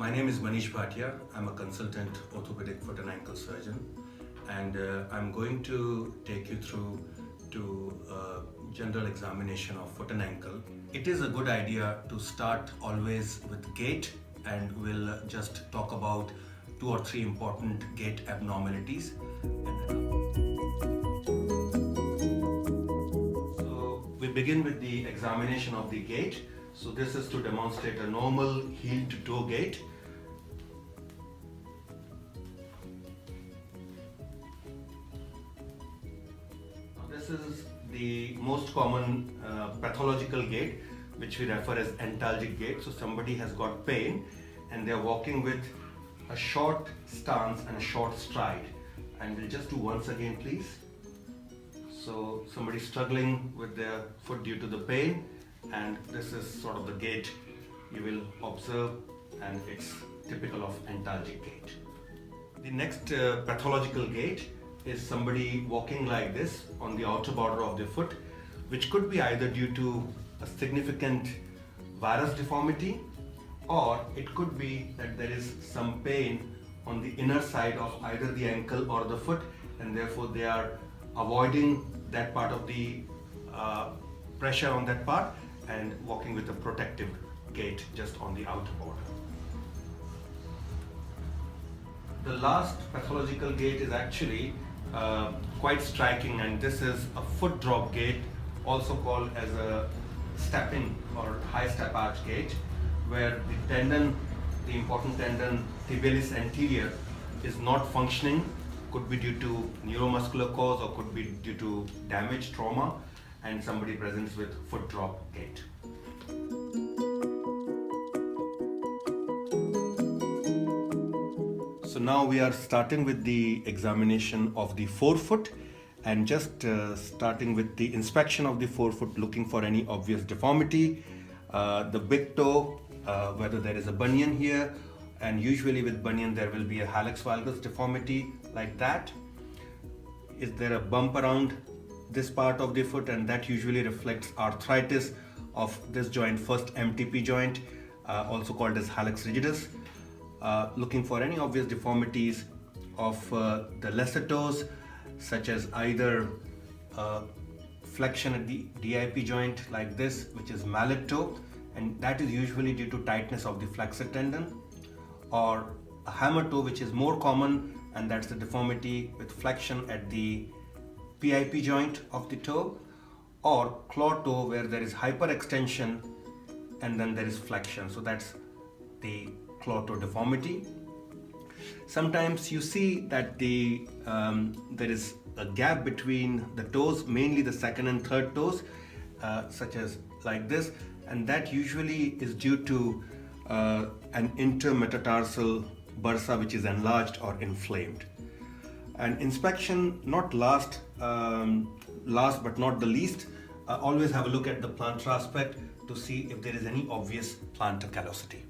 My name is Manish Bhatia. I'm a consultant orthopedic foot and ankle surgeon, and I'm going to take you through to general examination of foot and ankle. It is a good idea to start always with gait, and we'll just talk about 2 or 3 important gait abnormalities. So we begin with the examination of the gait. So this is to demonstrate a normal heel to toe gait. Now this is the most common pathological gait, which we refer as antalgic gait. So somebody has got pain and they're walking with a short stance and a short stride. And we'll just do once again, please. So somebody struggling with their foot due to the pain, and this is sort of the gait you will observe, and it's typical of antalgic gait. The next pathological gait is somebody walking like this on the outer border of the foot, which could be either due to a significant varus deformity, or it could be that there is some pain on the inner side of either the ankle or the foot, and therefore they are avoiding that part of the pressure on that part and walking with a protective gait just on the outer border. The last pathological gait is actually quite striking, and this is a foot drop gait, also called as a stepping or high step arch gait, where the tendon, the important tendon tibialis anterior, is not functioning. Could be due to neuromuscular cause or could be due to damage, trauma, and somebody presents with foot drop gait. So now we are starting with the examination of the forefoot, and just starting with the inspection of the forefoot, looking for any obvious deformity. The big toe, whether there is a bunion here, and usually with bunion there will be a hallux valgus deformity like that. Is there a bump around this part of the foot, and that usually reflects arthritis of this joint, first MTP joint, also called as hallux rigidus. Looking for any obvious deformities of the lesser toes, such as either flexion at the DIP joint like this, which is mallet toe, and that is usually due to tightness of the flexor tendon, or a hammer toe, which is more common, and that's the deformity with flexion at the PIP joint of the toe, or claw toe, where there is hyperextension and then there is flexion. So that's the claw toe deformity. Sometimes you see that there is a gap between the toes, mainly the second and third toes, such as like this, and that usually is due to an intermetatarsal bursa which is enlarged or inflamed. And inspection, not last but not the least, always have a look at the plantar aspect to see if there is any obvious plantar callosity.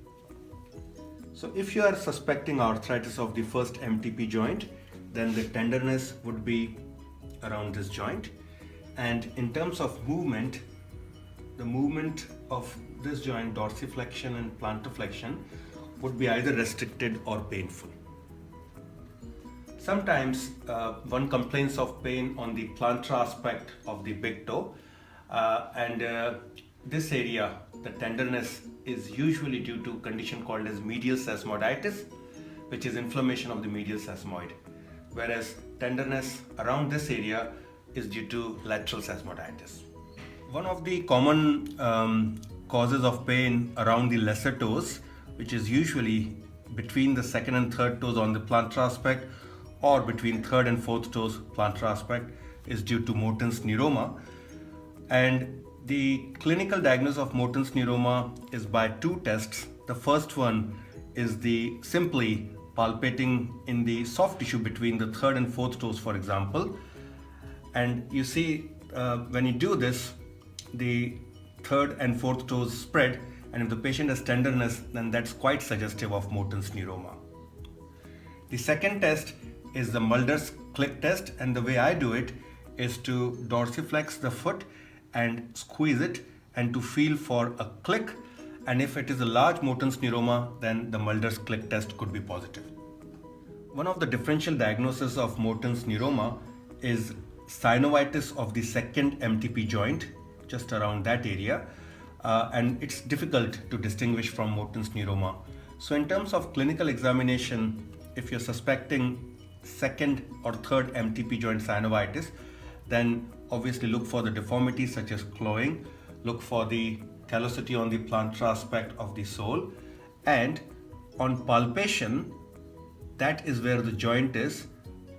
So if you are suspecting arthritis of the first MTP joint, then the tenderness would be around this joint. And in terms of movement, the movement of this joint, dorsiflexion and plantar flexion, would be either restricted or painful. Sometimes one complains of pain on the plantar aspect of the big toe, and this area, the tenderness is usually due to a condition called as medial sesamoiditis, which is inflammation of the medial sesamoid, whereas tenderness around this area is due to lateral sesamoiditis. One of the common causes of pain around the lesser toes, which is usually between the second and third toes on the plantar aspect, or between third and fourth toes plantar aspect, is due to Morton's neuroma. And the clinical diagnosis of Morton's neuroma is by 2 tests. The first one is the simply palpating in the soft tissue between the third and fourth toes, for example. And you see, when you do this, the third and fourth toes spread, and if the patient has tenderness, then that's quite suggestive of Morton's neuroma. The second test is the Mulder's click test, and the way I do it is to dorsiflex the foot and squeeze it, and to feel for a click, And if it is a large Morton's neuroma, then the Mulder's click test could be positive. One of the differential diagnoses of Morton's neuroma is synovitis of the second MTP joint, just around that area, and it's difficult to distinguish from Morton's neuroma. So in terms of clinical examination, if you're suspecting second or third MTP joint synovitis, then obviously look for the deformities such as clawing, look for the callosity on the plantar aspect of the sole, and on palpation, that is where the joint is,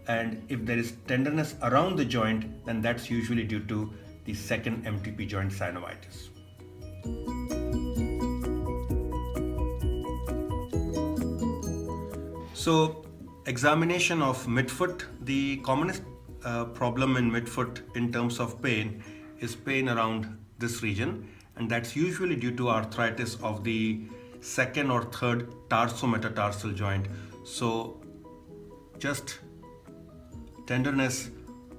and if there is tenderness around the joint, then that's usually due to the second MTP joint synovitis. So examination of midfoot, the commonest problem in midfoot in terms of pain is pain around this region, and that's usually due to arthritis of the second or third tarsometatarsal joint. So just tenderness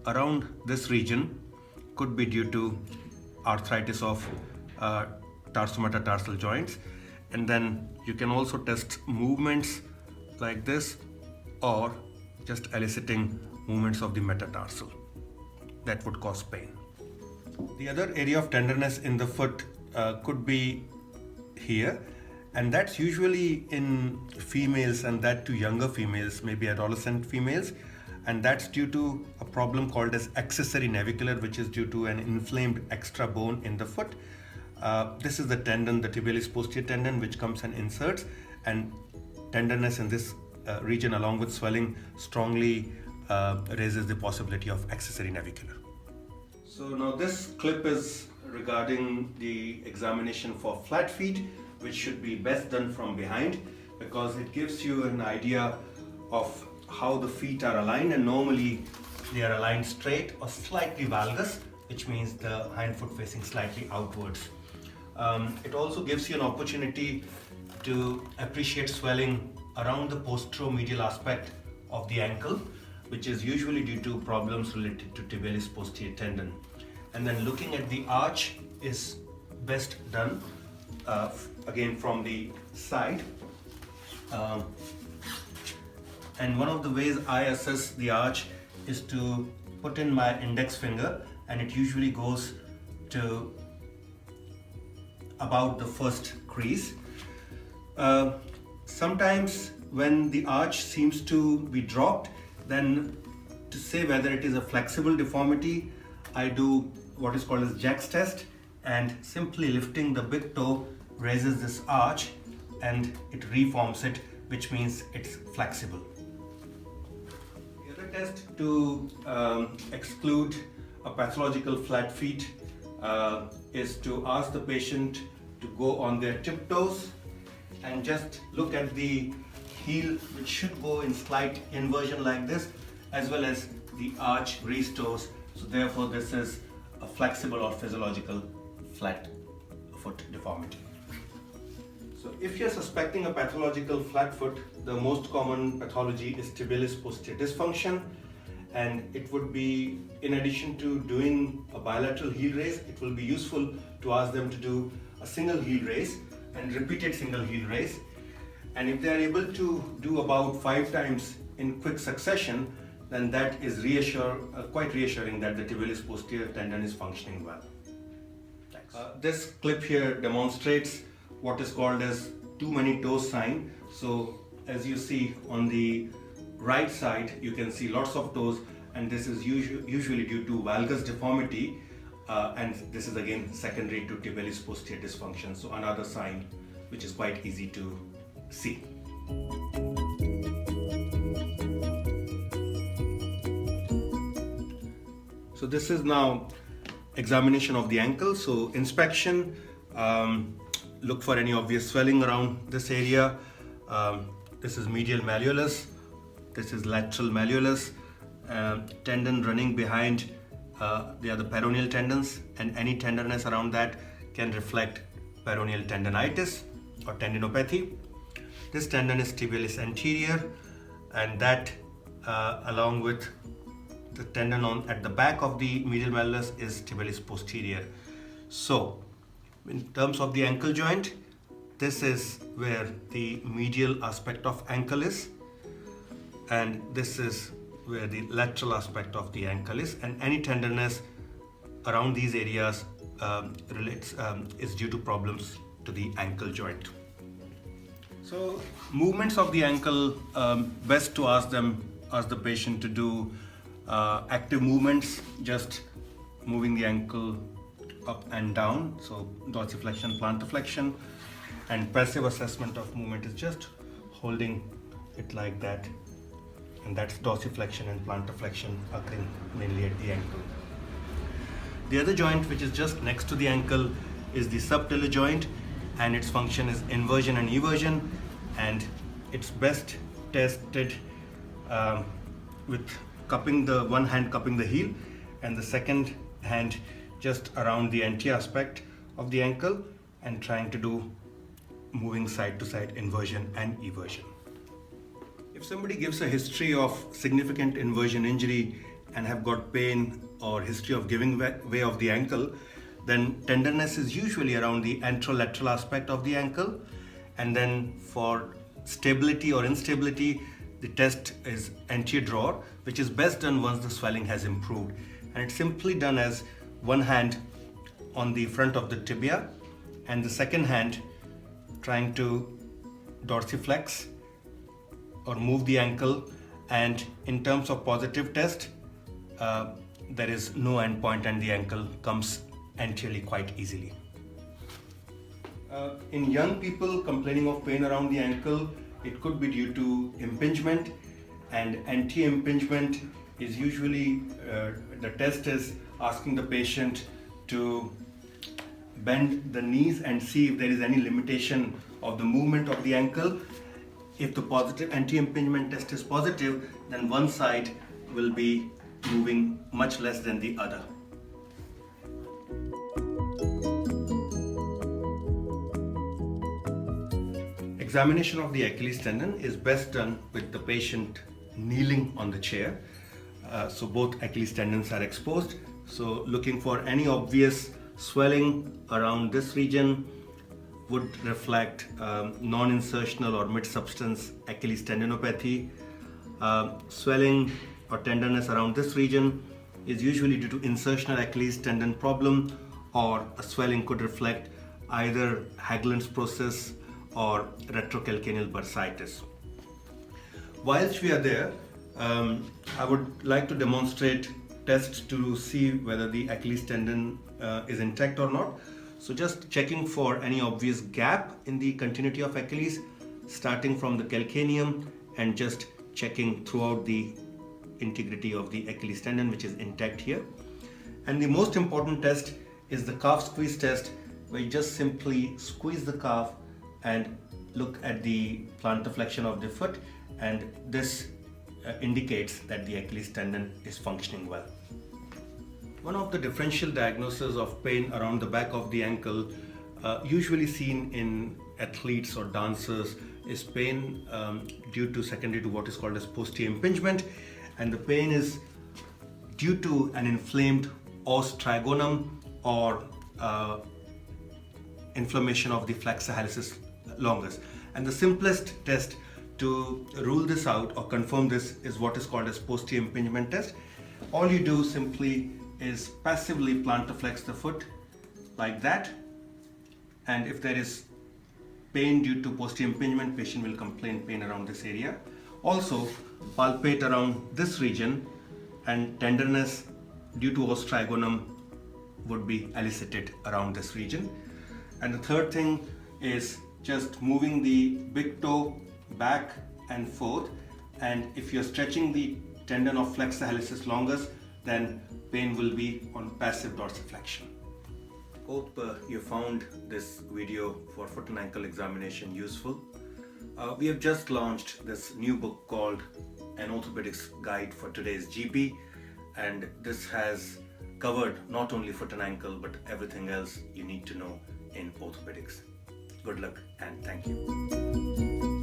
around this region could be due to arthritis of tarsometatarsal joints, and then you can also test movements like this or just eliciting movements of the metatarsal that would cause pain. The other area of tenderness in the foot could be here, and that's usually in females, and that to younger females, maybe adolescent females, and that's due to a problem called as accessory navicular, which is due to an inflamed extra bone in the foot. This is the tendon, the tibialis posterior tendon, which comes and inserts, and tenderness in this region along with swelling strongly raises the possibility of accessory navicular. So now this clip is regarding the examination for flat feet, which should be best done from behind because it gives you an idea of how the feet are aligned, and normally they are aligned straight or slightly valgus, which means the hind foot facing slightly outwards. It also gives you an opportunity to appreciate swelling around the posteromedial aspect of the ankle, which is usually due to problems related to tibialis posterior tendon. And then looking at the arch is best done again from the side. And one of the ways I assess the arch is to put in my index finger, and it usually goes to about the first crease. Sometimes when the arch seems to be dropped, then to say whether it is a flexible deformity, I do what is called as Jack's test, and simply lifting the big toe raises this arch and it reforms it, which means it's flexible. The other test to exclude a pathological flat feet is to ask the patient to go on their tiptoes and just look at the heel, which should go in slight inversion like this, as well as the arch restores. So therefore this is a flexible or physiological flat foot deformity. So if you're suspecting a pathological flat foot, the most common pathology is tibialis posterior dysfunction, and it would be, in addition to doing a bilateral heel raise, it will be useful to ask them to do a single heel raise and repeated single heel raise. And if they are able to do about 5 times in quick succession, then that is quite reassuring that the tibialis posterior tendon is functioning well. This clip here demonstrates what is called as too many toes sign. So as you see on the right side, you can see lots of toes, and this is usually due to valgus deformity, and this is again secondary to tibialis posterior dysfunction. So another sign which is quite easy to see. So this is now examination of the ankle. So inspection, look for any obvious swelling around this area. This is medial malleolus, this is lateral malleolus, tendon running behind the other peroneal tendons, and any tenderness around that can reflect peroneal tendonitis or tendinopathy. This tendon is tibialis anterior, and that along with the tendon at the back of the medial malleolus is tibialis posterior. So in terms of the ankle joint, this is where the medial aspect of ankle is, and this is where the lateral aspect of the ankle is, and any tenderness around these areas is due to problems to the ankle joint. So movements of the ankle, best to ask the patient to do active movements, just moving the ankle up and down, so dorsiflexion, plantarflexion, and passive assessment of movement is just holding it like that, and that's dorsiflexion and plantarflexion occurring mainly at the ankle. The other joint which is just next to the ankle is the subtalar joint, and its function is inversion and eversion, and it's best tested with cupping the one hand cupping the heel and the second hand just around the anterior aspect of the ankle and trying to do moving side to side inversion and eversion. If somebody gives a history of significant inversion injury and have got pain or history of giving way of the ankle, then tenderness is usually around the anterolateral aspect of the ankle, and then for stability or instability, the test is anterior drawer, which is best done once the swelling has improved, and it's simply done as one hand on the front of the tibia and the second hand trying to dorsiflex or move the ankle, and in terms of positive test, there is no end point and the ankle comes anteriorly quite easily. In young people complaining of pain around the ankle, it could be due to impingement, and anti-impingement is usually the test is asking the patient to bend the knees and see if there is any limitation of the movement of the ankle. If the positive anti-impingement test is positive, then one side will be moving much less than the other. Examination of the Achilles tendon is best done with the patient kneeling on the chair. So both Achilles tendons are exposed. So looking for any obvious swelling around this region would reflect non-insertional or mid-substance Achilles tendinopathy. Swelling or tenderness around this region is usually due to insertional Achilles tendon problem, or a swelling could reflect either Haglund's process or retrocalcaneal bursitis. Whilst we are there, I would like to demonstrate tests to see whether the Achilles tendon is intact or not. So just checking for any obvious gap in the continuity of Achilles, starting from the calcaneum and just checking throughout the integrity of the Achilles tendon, which is intact here. And the most important test is the calf squeeze test, where you just simply squeeze the calf and look at the plantar flexion of the foot, and this indicates that the Achilles tendon is functioning well. One of the differential diagnoses of pain around the back of the ankle, usually seen in athletes or dancers, is pain due to secondary to what is called as posterior impingement, and the pain is due to an inflamed os trigonum or inflammation of the flexor hallucis longus. And the simplest test to rule this out or confirm this is what is called as posterior impingement test. All you do simply is passively plantarflex the foot like that, and if there is pain due to posterior impingement, patient will complain pain around this area. Also palpate around this region, and tenderness due to os trigonum would be elicited around this region. And the third thing is just moving the big toe back and forth, and if you're stretching the tendon of flexor hallucis longus, then pain will be on passive dorsiflexion. Hope you found this video for foot and ankle examination useful. We have just launched this new book called An Orthopedics Guide for Today's GP, and this has covered not only foot and ankle but everything else you need to know in orthopedics. Good luck and thank you.